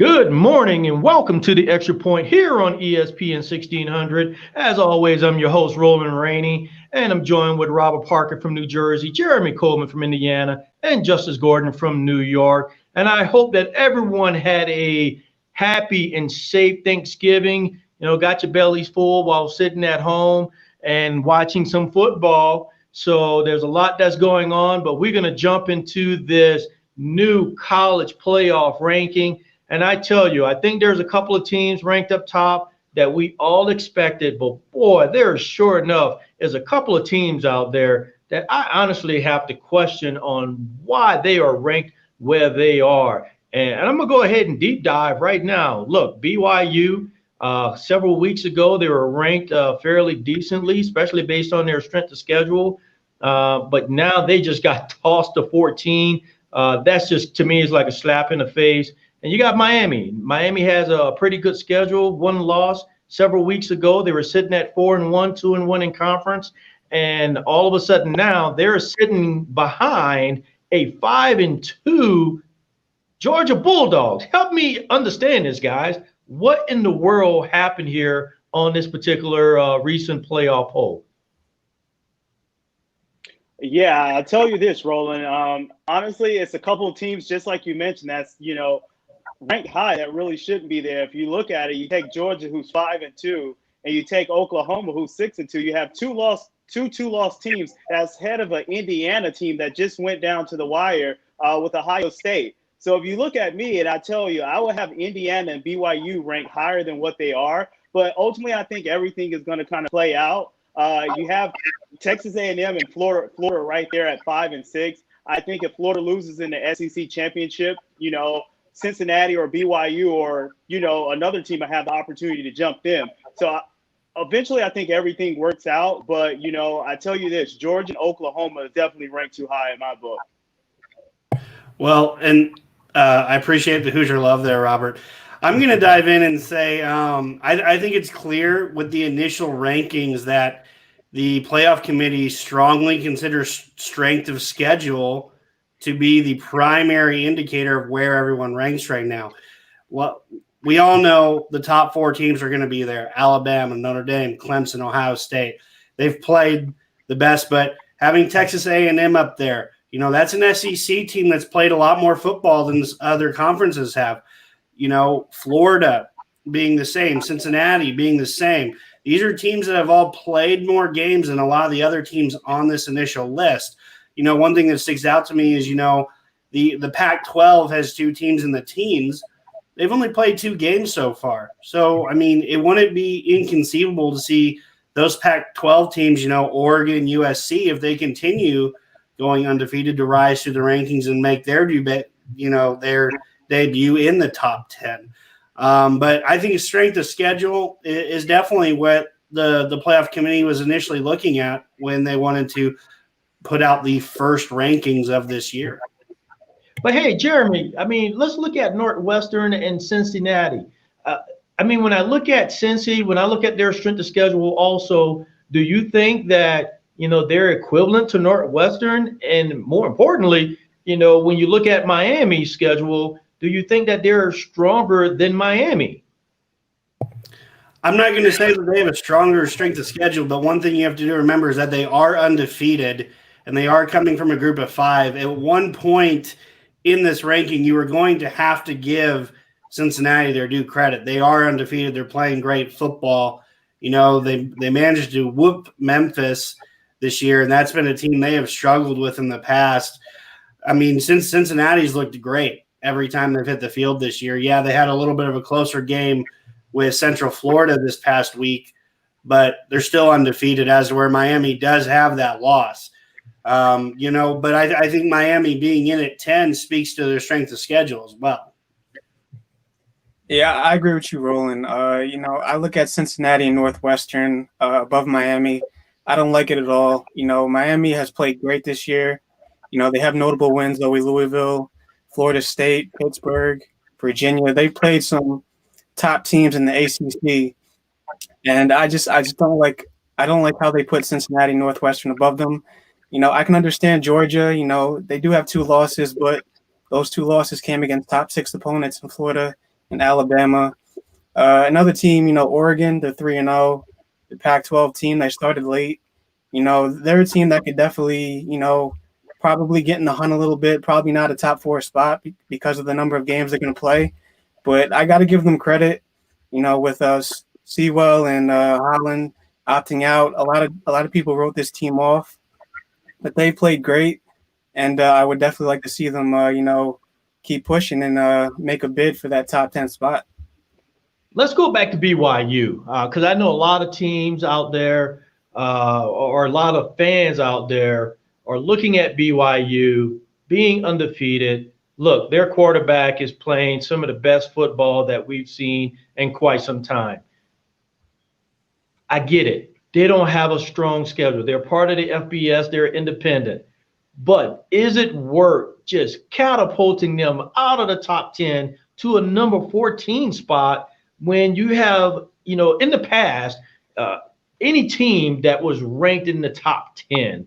Good morning and welcome to the Extra Point here on ESPN 1600. As always, I'm your host, Roland Rainey, and I'm joined with Robert Parker from New Jersey, Jeremy Coleman from Indiana, and Justice Gordon from New York. And I hope that everyone had a happy and safe Thanksgiving, got your bellies full while sitting at home and watching some football. So there's a lot that's going on, but we're going to jump into this new college playoff ranking. And I tell you, I think there's a couple of teams ranked up top that we all expected. But boy, there sure enough is a couple of teams out there that I honestly have to question on why they are ranked where they are. And I'm going to go ahead and deep dive right now. Look, BYU, several weeks ago, they were ranked fairly decently, especially based on their strength of schedule. But now they just got tossed to 14. That's just, to me, is like a slap in the face. And you got Miami. Miami has a pretty good schedule, one loss. Several weeks ago, they were sitting at 4-1, 2-1 in conference. And all of a sudden now they're sitting behind a 5-2 Georgia Bulldogs. Help me understand this, guys. What in the world happened here on this particular recent playoff poll? Yeah, I'll tell you this, Roland. Honestly, it's a couple of teams, just like you mentioned, that's, ranked high that really shouldn't be there. If you look at it, you take Georgia, who's 5-2, and you take Oklahoma, who's 6-2. You have two lost teams that's head of an Indiana team that just went down to the wire with Ohio State. So if you look at me, and I tell you, I would have Indiana and BYU ranked higher than what they are. But ultimately, I think everything is going to kind of play out. You have Texas A&M and Florida right there at 5 and 6. I think if Florida loses in the SEC championship, Cincinnati or BYU or, another team, I have the opportunity to jump them. So eventually I think everything works out. But, I tell you this, Georgia and Oklahoma is definitely ranked too high in my book. Well, and I appreciate the Hoosier love there, Robert. I'm going to dive in and say I think it's clear with the initial rankings that the playoff committee strongly considers strength of schedule to be the primary indicator of where everyone ranks right now. Well, we all know the top four teams are going to be there: Alabama, Notre Dame, Clemson, Ohio State. They've played the best, but having Texas A&M up there, that's an SEC team that's played a lot more football than other conferences have. Florida being the same, Cincinnati being the same. These are teams that have all played more games than a lot of the other teams on this initial list. One thing that sticks out to me is, the Pac-12 has two teams in the teens. They've only played 2 games so far. So, it wouldn't be inconceivable to see those Pac-12 teams, Oregon, USC, if they continue going undefeated, to rise through the rankings and make their debut in the top 10. But I think strength of schedule is definitely what the playoff committee was initially looking at when they wanted to put out the first rankings of this year. But hey, Jeremy, let's look at Northwestern and Cincinnati. When I look at Cincy, when I look at their strength of schedule also, do you think that, they're equivalent to Northwestern? And more importantly, when you look at Miami's schedule, do you think that they're stronger than Miami? I'm not going to say that they have a stronger strength of schedule, but one thing you have to remember is that they are undefeated, and they are coming from a group of 5. At one point in this ranking, you were going to have to give Cincinnati their due credit. They are undefeated. They're playing great football. They managed to whoop Memphis this year, and that's been a team they have struggled with in the past. Since Cincinnati's looked great every time they've hit the field this year. Yeah, they had a little bit of a closer game with Central Florida this past week, but they're still undefeated, as to where Miami does have that loss. But I think Miami being in at 10 speaks to their strength of schedule as well. Yeah, I agree with you, Roland. I look at Cincinnati and Northwestern above Miami. I don't like it at all. Miami has played great this year. They have notable wins, though, with Louisville, Florida State, Pittsburgh, Virginia. They played some top teams in the ACC, and I just don't like how they put Cincinnati and Northwestern above them. I can understand Georgia. They do have 2 losses, but those 2 losses came against top 6 opponents in Florida and Alabama. Another team, Oregon, they're 3-0, the Pac-12 team. They started late. They're a team that could definitely, probably get in the hunt a little bit. Probably not a top 4 spot because of the number of games they're going to play. But I got to give them credit. With us, Sewell and Holland opting out, a lot of people wrote this team off, but they played great, and I would definitely like to see them, keep pushing and make a bid for that top 10 spot. Let's go back to BYU because I know a lot of teams out there or a lot of fans out there are looking at BYU being undefeated. Look, their quarterback is playing some of the best football that we've seen in quite some time. I get it. They don't have a strong schedule. They're part of the FBS. They're independent. But is it worth just catapulting them out of the top 10 to a number 14 spot when you have, in the past, any team that was ranked in the top 10,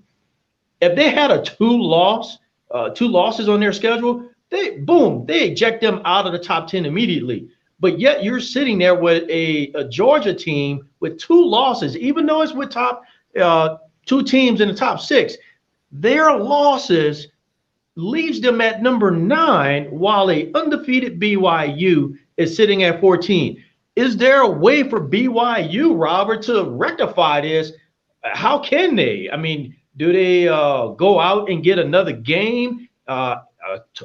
if they had two losses on their schedule, they eject them out of the top 10 immediately. But yet you're sitting there with a Georgia team with 2 losses, even though it's with top 2 teams in the top 6. Their losses leaves them at number 9, while a undefeated BYU is sitting at 14. Is there a way for BYU, Robert, to rectify this? How can they? I mean, do they go out and get another game? A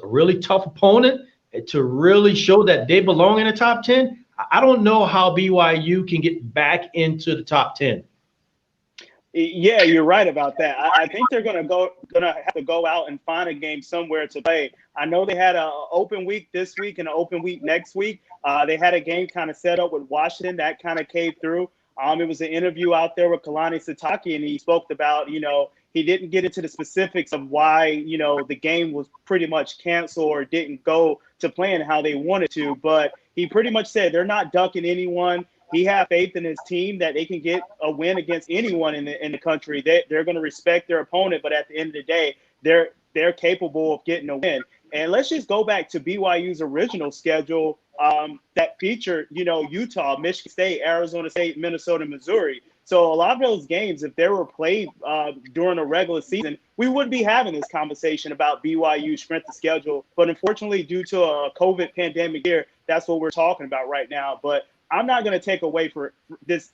really tough opponent to really show that they belong in the top 10? I don't know how BYU can get back into the top 10. Yeah, you're right about that. I think they're gonna have to go out and find a game somewhere to play. I know they had an open week this week and an open week next week. They had a game kind of set up with Washington that kind of came through. It was an interview out there with Kalani Sitake, and he spoke about, he didn't get into the specifics of why, the game was pretty much canceled or didn't go to plan how they wanted to. But he pretty much said they're not ducking anyone. He has faith in his team that they can get a win against anyone in the country. They're going to respect their opponent, but at the end of the day, they're capable of getting a win. And let's just go back to BYU's original schedule that featured, Utah, Michigan State, Arizona State, Minnesota, Missouri. So a lot of those games, if they were played during a regular season, we wouldn't be having this conversation about BYU's strength of schedule. But unfortunately, due to a COVID pandemic year, that's what we're talking about right now. But I'm not going to take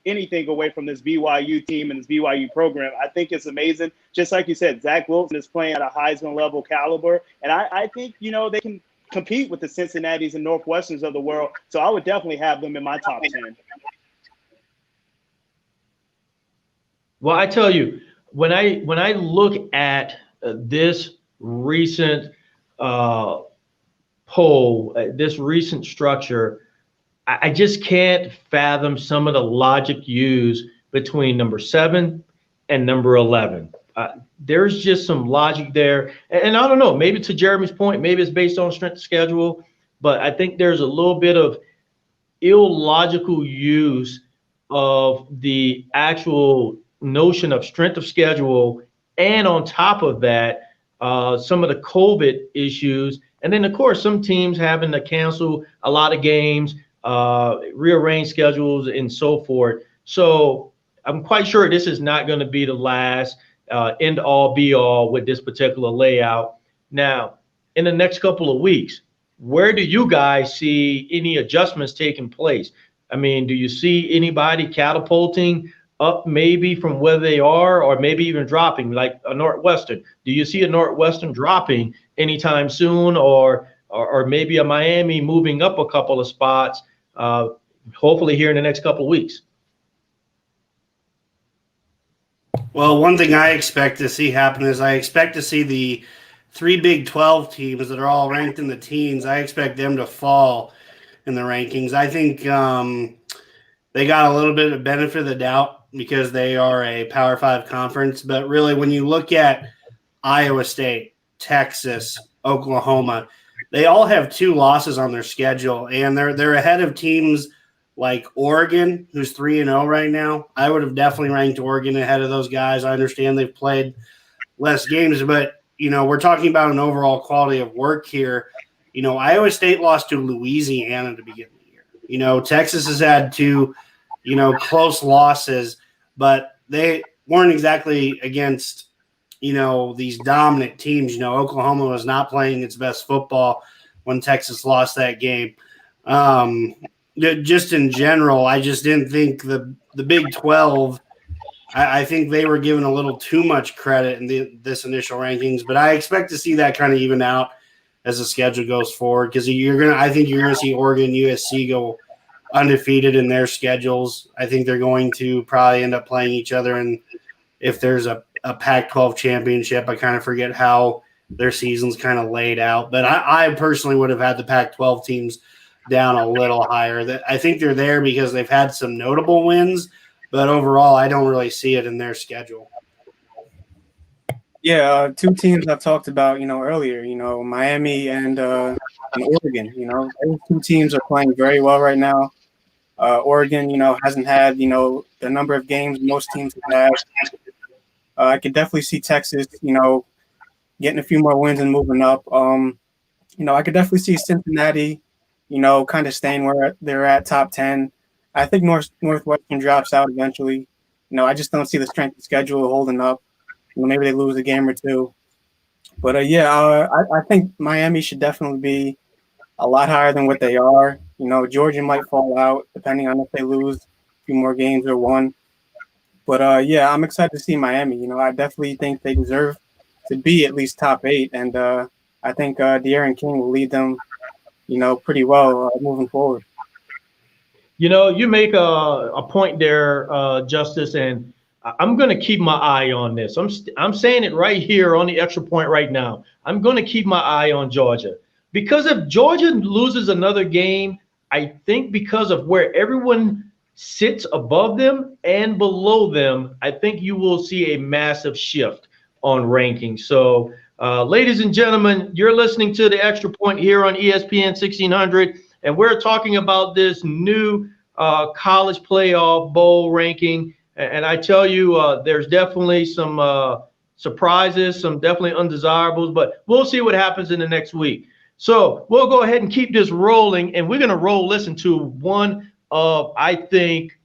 anything away from this BYU team and this BYU program. I think it's amazing. Just like you said, Zach Wilson is playing at a Heisman level caliber. And I think, they can compete with the Cincinnatis and Northwesterns of the world. So I would definitely have them in my top 10. Well, I tell you, when I look at this recent poll, this recent structure, I just can't fathom some of the logic used between number 7 and number 11. There's just some logic there. And I don't know, maybe to Jeremy's point, maybe it's based on strength of schedule, but I think there's a little bit of illogical use of the actual notion of strength of schedule. And on top of that, some of the COVID issues. And then, of course, some teams having to cancel a lot of games, rearrange schedules and so forth. So I'm quite sure this is not going to be the last end all be all with this particular layout. Now, in the next couple of weeks, where do you guys see any adjustments taking place? I mean, do you see anybody catapulting up maybe from where they are, or maybe even dropping like a Northwestern? Do you see a Northwestern dropping anytime soon, or maybe a Miami moving up a couple of spots, hopefully here in the next couple of weeks? Well, one thing I expect to see happen is I expect to see the 3 Big 12 teams that are all ranked in the teens. I expect them to fall in the rankings. I think they got a little bit of benefit of the doubt because they are a Power 5 conference. But really, when you look at Iowa State, Texas, Oklahoma, they all have 2 losses on their schedule, and they're ahead of teams like Oregon, who's 3-0 right now. I would have definitely ranked Oregon ahead of those guys. I understand they've played less games, but we're talking about an overall quality of work here. Iowa State lost to Louisiana to begin the You know, Texas has had two, you know, close losses, but they weren't exactly against, you know, these dominant teams. You know, Oklahoma was not playing its best football when Texas lost that game. Just in general, I just didn't think the Big 12 – I think they were given a little too much credit in this initial rankings, but I expect to see that kind of even out as the schedule goes forward because I think you're gonna see Oregon, USC go undefeated in their schedules. I think they're going to probably end up playing each other, and if there's a Pac-12 championship, I kind of forget how their season's kind of laid out, but I personally would have had the Pac-12 teams down a little higher. I think they're there because they've had some notable wins. But overall, I don't really see it in their schedule. Yeah, two teams I've talked about, earlier, Miami and Oregon. Those two teams are playing very well right now. Oregon, hasn't had, the number of games most teams have had. I could definitely see Texas, getting a few more wins and moving up. I could definitely see Cincinnati, kind of staying where they're at, top 10. I think Northwestern drops out eventually. I just don't see the strength of schedule holding up. Maybe they lose a game or two. But, I think Miami should definitely be a lot higher than what they are. Georgia might fall out depending on if they lose a few more games or one. But, I'm excited to see Miami. I definitely think they deserve to be at least top 8. And I think De'Aaron King will lead them, pretty well moving forward. You make a point there, Justice, and I'm going to keep my eye on this. I'm saying it right here on the extra point right now. I'm going to keep my eye on Georgia because if Georgia loses another game, I think because of where everyone sits above them and below them, I think you will see a massive shift on rankings. So, ladies and gentlemen, you're listening to the extra point here on ESPN 1600. And we're talking about this new college playoff bowl ranking. And I tell you, there's definitely some surprises, some definitely undesirables, but we'll see what happens in the next week. So we'll go ahead and keep this rolling. And we're going to listen to one of, I think,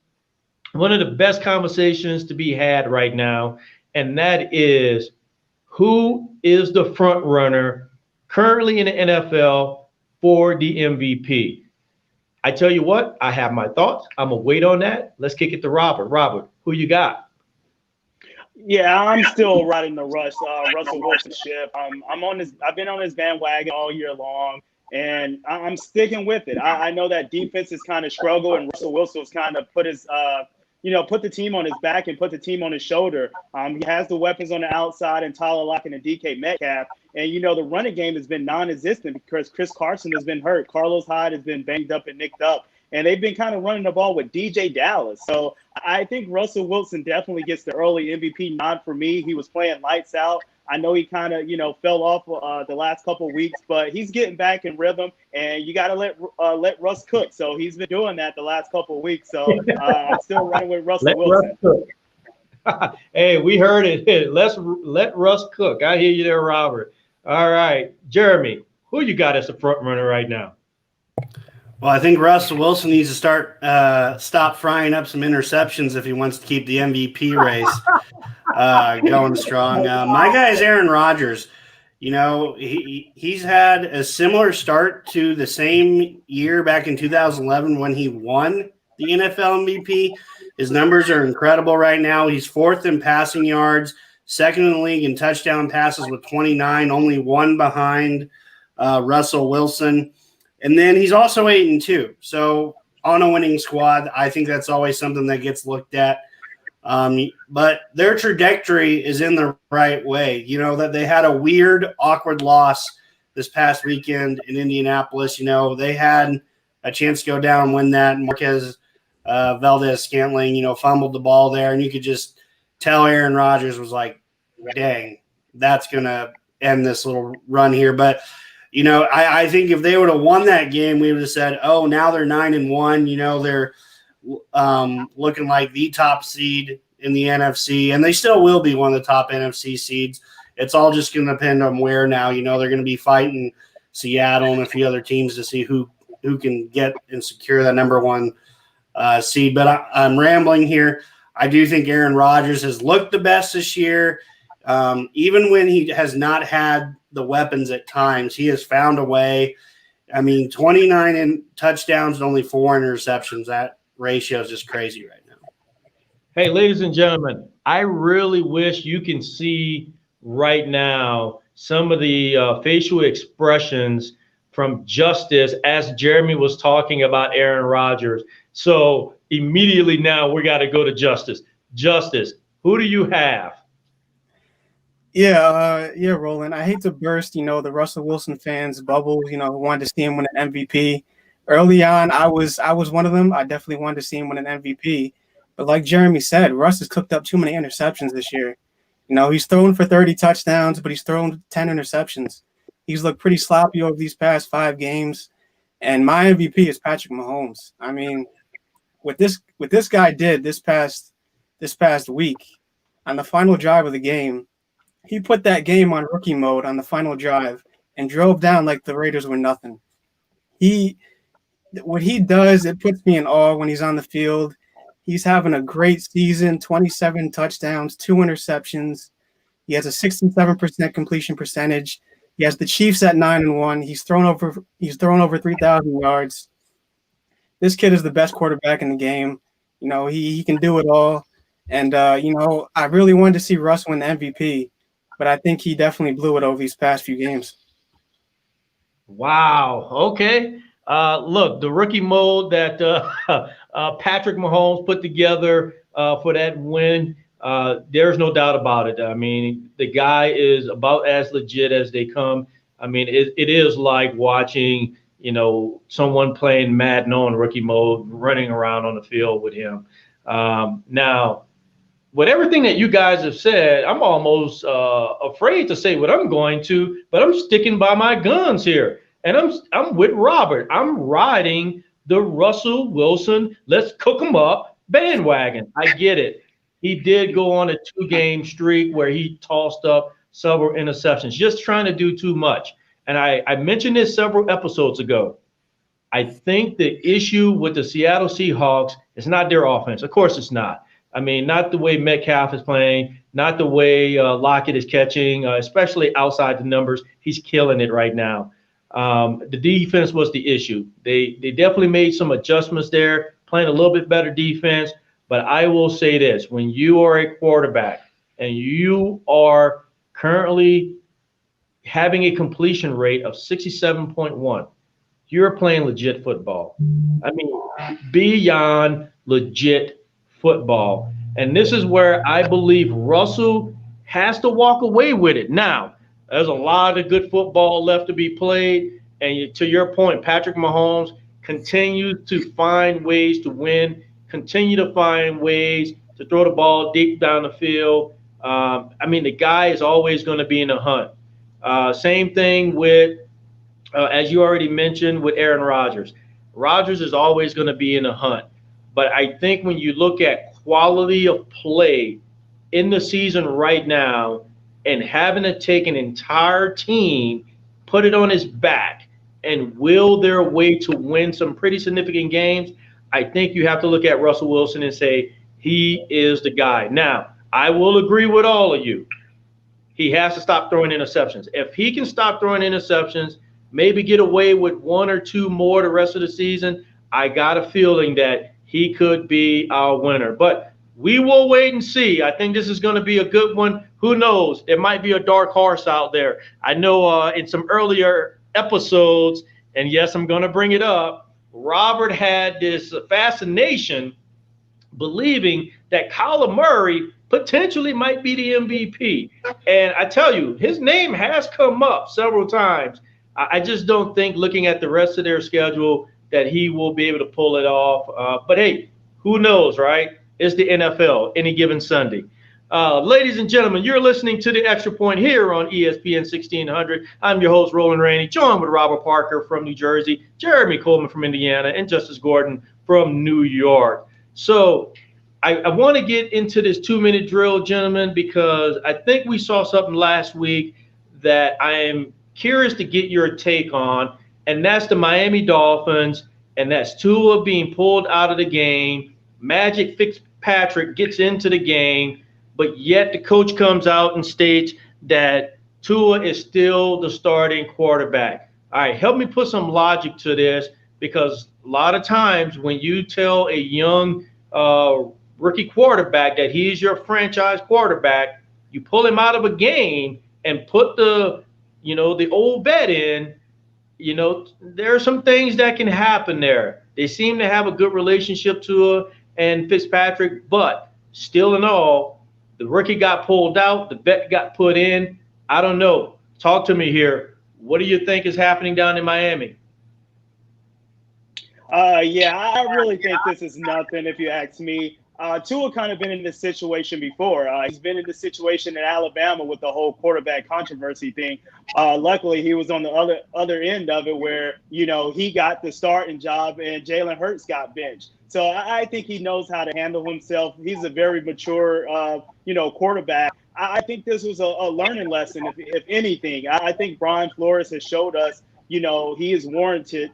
one of the best conversations to be had right now. And that is, who is the front runner currently in the NFL for the MVP? I tell you what, I have my thoughts. I'm going to wait on that. Let's kick it to Robert. Robert, who you got? Yeah, I'm still riding the Russell Wilson ship. I've been on his bandwagon all year long, and I'm sticking with it. I know that defense has kind of struggled, and Russell Wilson's kind of put the team on his back and put the team on his shoulder. He has the weapons on the outside and Tyler Lockett and DK Metcalf. And, the running game has been non-existent because Chris Carson has been hurt. Carlos Hyde has been banged up and nicked up. And they've been kind of running the ball with DJ Dallas. So I think Russell Wilson definitely gets the early MVP nod for me. He was playing lights out. I know he kind of, fell off the last couple of weeks, but he's getting back in rhythm, and you got to let Russ cook. So he's been doing that the last couple of weeks. So I'm still running with Russell Wilson. Hey, we heard it. Let Russ cook. I hear you there, Robert. All right, Jeremy, who you got as the front runner right now? Well, I think Russell Wilson needs to stop frying up some interceptions if he wants to keep the MVP race going strong. My guy is Aaron Rodgers. He's had a similar start to the same year back in 2011 when he won the NFL MVP. His numbers are incredible right now. He's fourth in passing yards, second in the league in touchdown passes with 29, only one behind Russell Wilson. And then he's also 8-2. So on a winning squad, I think that's always something that gets looked at. But their trajectory is in the right way. That they had a weird, awkward loss this past weekend in Indianapolis. They had a chance to go down and win that. And Marquez Valdez-Scantling, fumbled the ball there. And you could just tell Aaron Rodgers was like, dang, that's going to end this little run here. But I think if they would have won that game, we would have said, oh, now they're 9-1. They're looking like the top seed in the NFC, and they still will be one of the top NFC seeds. It's all just going to depend on where now. They're going to be fighting Seattle and a few other teams to see who who can get and secure that number one seed. But I'm rambling here. I do think Aaron Rodgers has looked the best this year. Even when he has not had the weapons at times, he has found a way. I mean, 29 in touchdowns and only 4 interceptions. That ratio is just crazy right now. Hey, ladies and gentlemen, I really wish you can see right now some of the facial expressions from Justice as Jeremy was talking about Aaron Rodgers. So immediately now we got to go to Justice. Justice, who do you have? Yeah, Roland. I hate to burst, the Russell Wilson fans' bubble. Who wanted to see him win an MVP. Early on, I was one of them. I definitely wanted to see him win an MVP. But like Jeremy said, Russ has cooked up too many interceptions this year. He's thrown for 30 touchdowns, but he's thrown 10 interceptions. He's looked pretty sloppy over these past 5 games. And my MVP is Patrick Mahomes. I mean, what this guy did this past week on the final drive of the game. He put that game on rookie mode on the final drive and drove down like the Raiders were nothing. What he does, it puts me in awe when he's on the field. He's having a great season, 27 touchdowns, 2 interceptions. He has a 67% completion percentage. He has the Chiefs at 9-1. He's thrown over 3,000 yards. This kid is the best quarterback in the game. He can do it all. And I really wanted to see Russ win the MVP. But I think he definitely blew it over these past few games. Wow. Okay. Look, the rookie mode that Patrick Mahomes put together for that win, there's no doubt about it. I mean, the guy is about as legit as they come. I mean, it is like watching, someone playing Madden on rookie mode, running around on the field with him. Now, with everything that you guys have said, I'm almost afraid to say what I'm going to, but I'm sticking by my guns here. And I'm with Robert. I'm riding the Russell Wilson, let's cook him up bandwagon. I get it. He did go on a 2-game streak where he tossed up several interceptions, just trying to do too much. And I mentioned this several episodes ago. I think the issue with the Seattle Seahawks is not their offense. Of course it's not. I mean, not the way Metcalf is playing, not the way Lockett is catching, especially outside the numbers. He's killing it right now. The defense was the issue. They definitely made some adjustments there, playing a little bit better defense. But I will say this, when you are a quarterback and you are currently having a completion rate of 67.1, you're playing legit football. I mean, beyond legit football. And this is where I believe Russell has to walk away with it. Now, there's a lot of good football left to be played. And to your point, Patrick Mahomes continues to find ways to win, continue to find ways to throw the ball deep down the field. I mean, the guy is always going to be in the hunt. Same thing with, as you already mentioned, with Aaron Rodgers. Rodgers is always going to be in the hunt. But I think when you look at quality of play in the season right now and having to take an entire team, put it on his back, and will their way to win some pretty significant games, I think you have to look at Russell Wilson and say he is the guy. Now, I will agree with all of you. He has to stop throwing interceptions. If he can stop throwing interceptions, maybe get away with 1 or 2 more the rest of the season, I got a feeling that he could be our winner. But we will wait and see. I think this is going to be a good one. Who knows? There might be a dark horse out there. I know in some earlier episodes, and yes, I'm going to bring it up, Robert had this fascination believing that Kyler Murray potentially might be the MVP. And I tell you, his name has come up several times. I just don't think, looking at the rest of their schedule, that he will be able to pull it off. But hey, who knows, right? It's the NFL any given Sunday. Ladies and gentlemen, you're listening to The Extra Point here on ESPN 1600. I'm your host, Roland Rainey, joined with Robert Parker from New Jersey, Jeremy Coleman from Indiana, and Justice Gordon from New York. So I want to get into this 2-minute drill, gentlemen, because I think we saw something last week that I am curious to get your take on. and that's the Miami Dolphins, and that's Tua being pulled out of the game. Magic Fitzpatrick gets into the game, but yet the coach comes out and states that Tua is still the starting quarterback. All right, help me put some logic to this, because a lot of times when you tell a young rookie quarterback that he's your franchise quarterback, you pull him out of a game and put the old vet in. There are some things that can happen there. They seem to have a good relationship, Tua and Fitzpatrick, but still in all, the rookie got pulled out, the vet got put in. I don't know. Talk to me here. What do you think is happening down in Miami? Yeah, I really think this is nothing, if you ask me. Tua kind of been in this situation before. He's been in this situation in Alabama with the whole quarterback controversy thing. Luckily, he was on the other end of it where, he got the starting job and Jalen Hurts got benched. So I think he knows how to handle himself. He's a very mature, quarterback. I think this was a learning lesson, if anything. I think Brian Flores has showed us, he is warranted,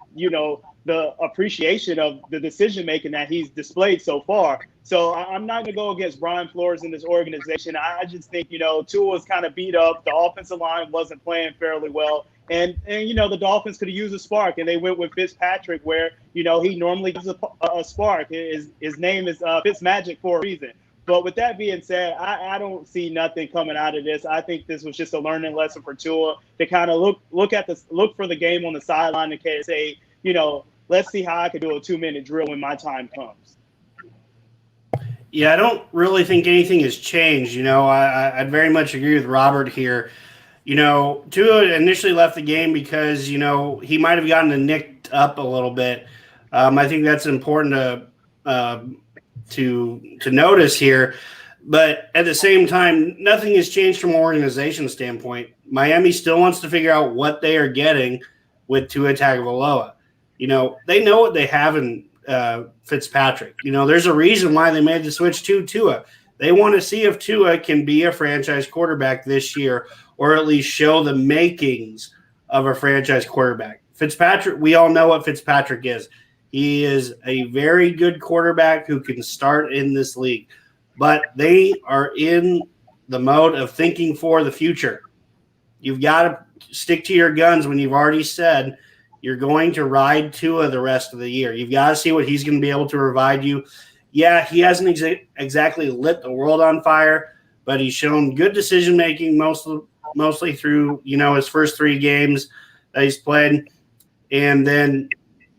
the appreciation of the decision-making that he's displayed so far. So I'm not going to go against Brian Flores in this organization. I just think, Tua was kind of beat up. The offensive line wasn't playing fairly well. And the Dolphins could have used a spark, and they went with Fitzpatrick where, he normally gives a spark. His name is Fitzmagic for a reason. But with that being said, I don't see nothing coming out of this. I think this was just a learning lesson for Tua to kind of look for the game on the sideline and say, let's see how I can do a 2-minute drill when my time comes. Yeah, I don't really think anything has changed. I very much agree with Robert here. Tua initially left the game because, he might have gotten nicked up a little bit. I think that's important to notice here. But at the same time, nothing has changed from an organization standpoint. Miami still wants to figure out what they are getting with Tua Tagovailoa. They know what they have in Fitzpatrick. There's a reason why they made the switch to Tua. They want to see if Tua can be a franchise quarterback this year, or at least show the makings of a franchise quarterback. Fitzpatrick, we all know what Fitzpatrick is. He is a very good quarterback who can start in this league. But they are in the mode of thinking for the future. You've got to stick to your guns when you've already said – you're going to ride Tua the rest of the year. You've got to see what he's going to be able to provide you. Yeah, he hasn't exactly lit the world on fire, but he's shown good decision-making mostly through, his first 3 games that he's played. And then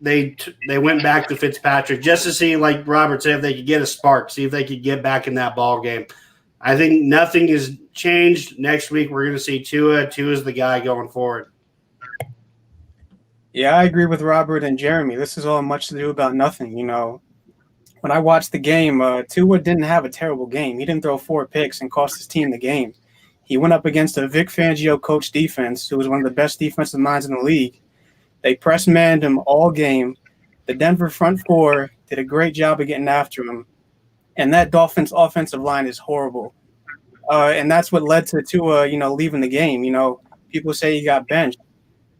they went back to Fitzpatrick just to see, like Robert said, if they could get a spark, see if they could get back in that ball game. I think nothing has changed. Next week we're going to see Tua. Tua's the guy going forward. Yeah, I agree with Robert and Jeremy. This is all much to do about nothing. When I watched the game, Tua didn't have a terrible game. He didn't throw 4 picks and cost his team the game. He went up against a Vic Fangio coach defense, who was one of the best defensive minds in the league. They press-manned him all game. The Denver front 4 did a great job of getting after him. And that Dolphins offensive line is horrible. And that's what led to Tua, leaving the game. People say he got benched.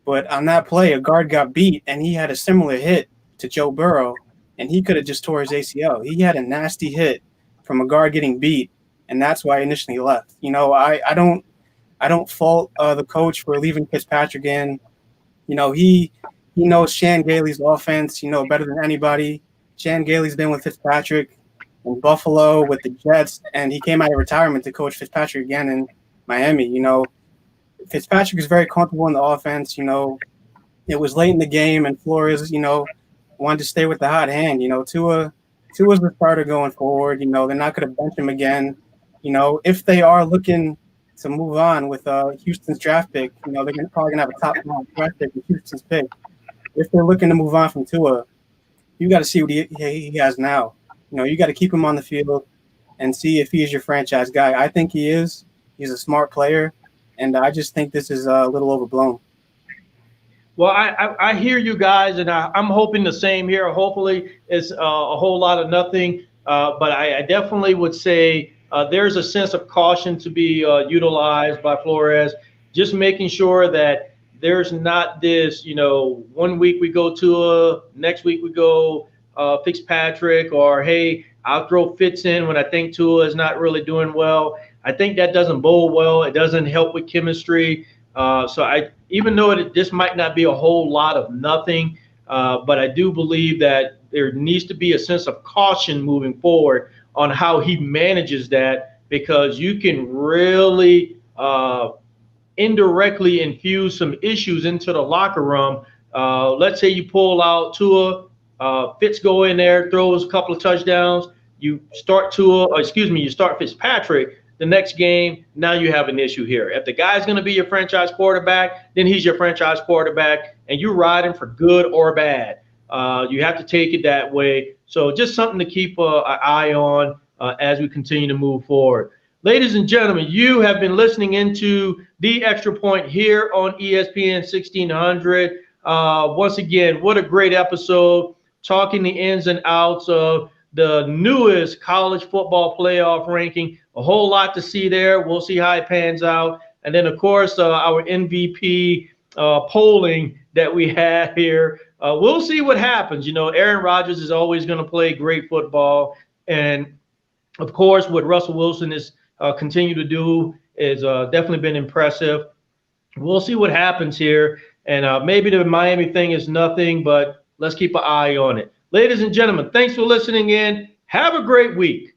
But on that play, a guard got beat, and he had a similar hit to Joe Burrow, and he could have just tore his ACL. He had a nasty hit from a guard getting beat, and that's why I initially left. I don't fault the coach for leaving Fitzpatrick in. He knows Shan Gailey's offense, better than anybody. Shan Gailey's been with Fitzpatrick in Buffalo with the Jets, and he came out of retirement to coach Fitzpatrick again in Miami. Fitzpatrick is very comfortable in the offense. It was late in the game, and Flores, wanted to stay with the hot hand. Tua's the starter going forward. They're not going to bench him again. If they are looking to move on with Houston's draft pick, they're probably going to have a top 5 draft pick with Houston's pick. If they're looking to move on from Tua, you got to see what he has now. You got to keep him on the field and see if he is your franchise guy. I think he is. He's a smart player. And I just think this is a little overblown. Well, I hear you guys, and I'm hoping the same here. Hopefully it's a whole lot of nothing. But I definitely would say there's a sense of caution to be utilized by Flores, just making sure that there's not this, 1 week we go Tua, next week we go Fitzpatrick, or hey, I'll throw Fitz in when I think Tua is not really doing well. I think that doesn't bode well. It doesn't help with chemistry. Even though this might not be a whole lot of nothing, but I do believe that there needs to be a sense of caution moving forward on how he manages that, because you can really indirectly infuse some issues into the locker room. Let's say you pull out Tua, Fitz go in there, throws a couple of touchdowns. You start you start Fitzpatrick the next game. Now you have an issue here. If the guy's going to be your franchise quarterback, then he's your franchise quarterback, and you ride him for good or bad. You have to take it that way. So just something to keep an eye on as we continue to move forward. Ladies and gentlemen, you have been listening into The Extra Point here on ESPN 1600. Once again, what a great episode, talking the ins and outs of the newest college football playoff ranking. A whole lot to see there. We'll see how it pans out. And then, of course, our MVP polling that we have here. We'll see what happens. Aaron Rodgers is always going to play great football. And, of course, what Russell Wilson is continue to do is definitely been impressive. We'll see what happens here. And maybe the Miami thing is nothing, but let's keep an eye on it. Ladies and gentlemen, thanks for listening in. Have a great week.